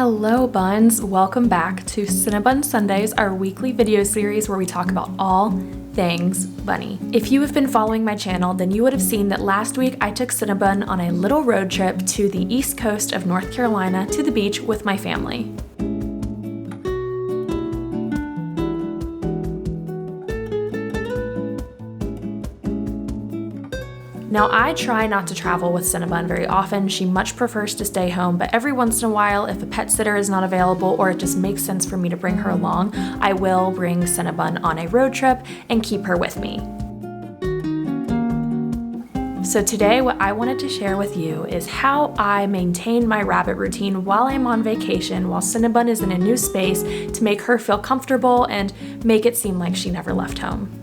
Hello buns, welcome back to Cinnabun Sundays, our weekly video series where we talk about all things bunny. If you have been following my channel, then you would have seen that last week I took Cinnabun on a little road trip to the east coast of North Carolina to the beach with my family. Now, I try not to travel with Cinnabun very often. She much prefers to stay home, but every once in a while, if a pet sitter is not available or it just makes sense for me to bring her along, I will bring Cinnabun on a road trip and keep her with me. So today, what I wanted to share with you is how I maintain my rabbit routine while I'm on vacation, while Cinnabun is in a new space, to make her feel comfortable and make it seem like she never left home.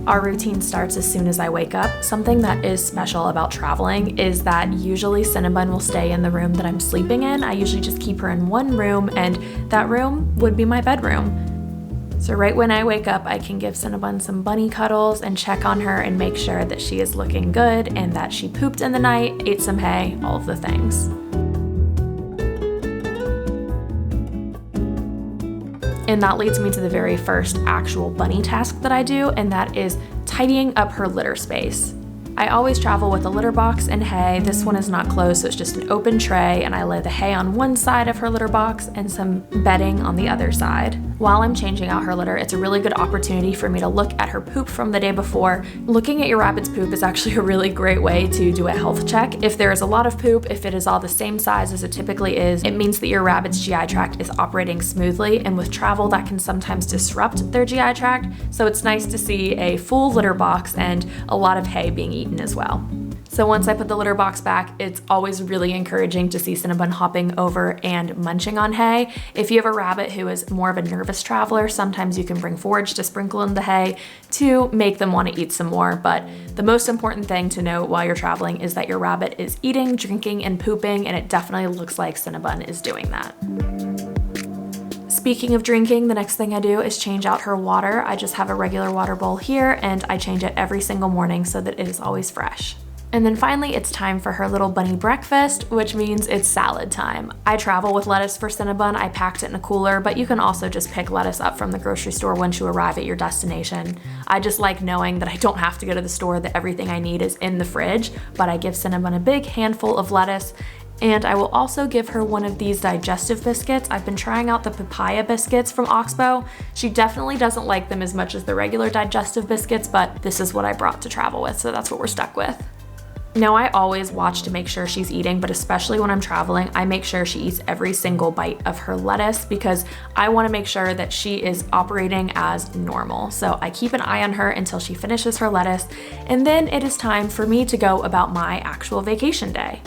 Our routine starts as soon as I wake up. Something that is special about traveling is that usually Cinnabun will stay in the room that I'm sleeping in. I usually just keep her in one room, and that room would be my bedroom. So right when I wake up, I can give Cinnabun some bunny cuddles and check on her and make sure that she is looking good and that she pooped in the night, ate some hay, all of the things. And that leads me to the very first actual bunny task that I do, and that is tidying up her litter space. I always travel with a litter box and hay. This one is not closed, so it's just an open tray, and I lay the hay on one side of her litter box and some bedding on the other side. While I'm changing out her litter, it's a really good opportunity for me to look at her poop from the day before. Looking at your rabbit's poop is actually a really great way to do a health check. If there is a lot of poop, if it is all the same size as it typically is, it means that your rabbit's GI tract is operating smoothly, and with travel that can sometimes disrupt their GI tract, so it's nice to see a full litter box and a lot of hay being eaten as well. So once I put the litter box back, it's always really encouraging to see Cinnabun hopping over and munching on hay. If you have a rabbit who is more of a nervous traveler, sometimes you can bring forage to sprinkle in the hay to make them want to eat some more. But the most important thing to note while you're traveling is that your rabbit is eating, drinking, and pooping, and it definitely looks like Cinnabun is doing that. Speaking of drinking, the next thing I do is change out her water. I just have a regular water bowl here, and I change it every single morning so that it is always fresh. And then finally, it's time for her little bunny breakfast, which means it's salad time. I travel with lettuce for Cinnabun. I packed it in a cooler, but you can also just pick lettuce up from the grocery store once you arrive at your destination. I just like knowing that I don't have to go to the store, that everything I need is in the fridge, but I give Cinnabun a big handful of lettuce. And I will also give her one of these digestive biscuits. I've been trying out the papaya biscuits from 𝒐𝒡. She definitely doesn't like them as much as the regular digestive biscuits, but this is what I brought to travel with, so that's what we're stuck with. Now, I always watch to make sure she's eating, but especially when I'm traveling, I make sure she eats every single bite of her lettuce because I want to make sure that she is operating as normal. So I keep an eye on her until she finishes her lettuce, and then it is time for me to go about my actual vacation day.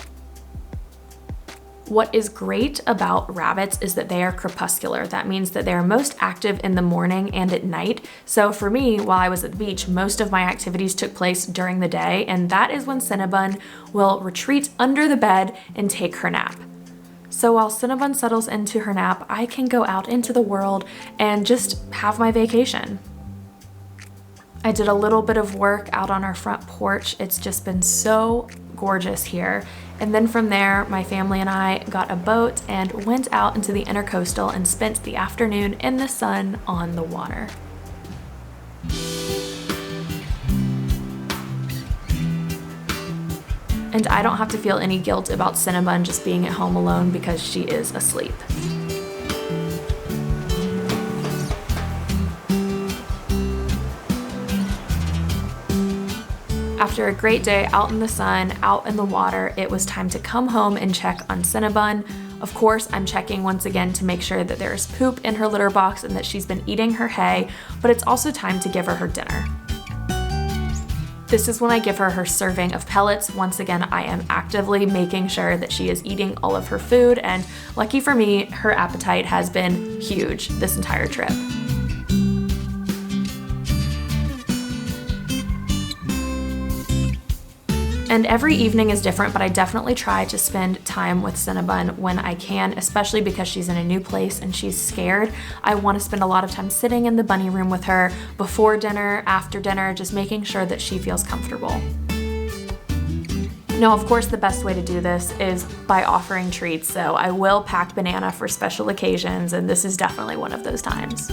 What is great about rabbits is that they are crepuscular. That means that they are most active in the morning and at night. So for me, while I was at the beach, most of my activities took place during the day, and that is when Cinnabun will retreat under the bed and take her nap. So while Cinnabun settles into her nap, I can go out into the world and just have my vacation. I did a little bit of work out on our front porch. It's just been so gorgeous here. And then from there, my family and I got a boat and went out into the intercoastal and spent the afternoon in the sun on the water. And I don't have to feel any guilt about Cinnabun just being at home alone because she is asleep. After a great day out in the sun, out in the water, it was time to come home and check on Cinnabun. Of course, I'm checking once again to make sure that there is poop in her litter box and that she's been eating her hay, but it's also time to give her her dinner. This is when I give her her serving of pellets. Once again, I am actively making sure that she is eating all of her food, and lucky for me, her appetite has been huge this entire trip. And every evening is different, but I definitely try to spend time with Cinnabun when I can, especially because she's in a new place and she's scared. I want to spend a lot of time sitting in the bunny room with her before dinner, after dinner, just making sure that she feels comfortable. Now, of course, the best way to do this is by offering treats, so I will pack banana for special occasions, and this is definitely one of those times.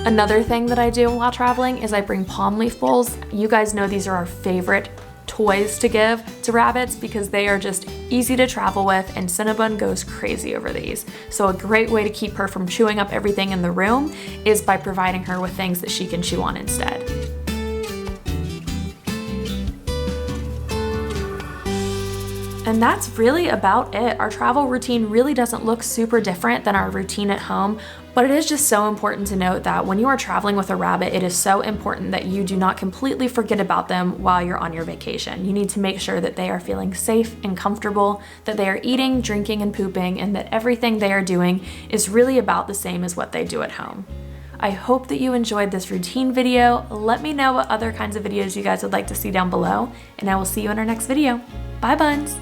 Another thing that I do while traveling is I bring palm leaf bowls. You guys know these are our favorite toys to give to rabbits because they are just easy to travel with, and Cinnabun goes crazy over these. So a great way to keep her from chewing up everything in the room is by providing her with things that she can chew on instead. And that's really about it. Our travel routine really doesn't look super different than our routine at home, but it is just so important to note that when you are traveling with a rabbit, it is so important that you do not completely forget about them while you're on your vacation. You need to make sure that they are feeling safe and comfortable, that they are eating, drinking, and pooping, and that everything they are doing is really about the same as what they do at home. I hope that you enjoyed this routine video. Let me know what other kinds of videos you guys would like to see down below, and I will see you in our next video. Bye, buns!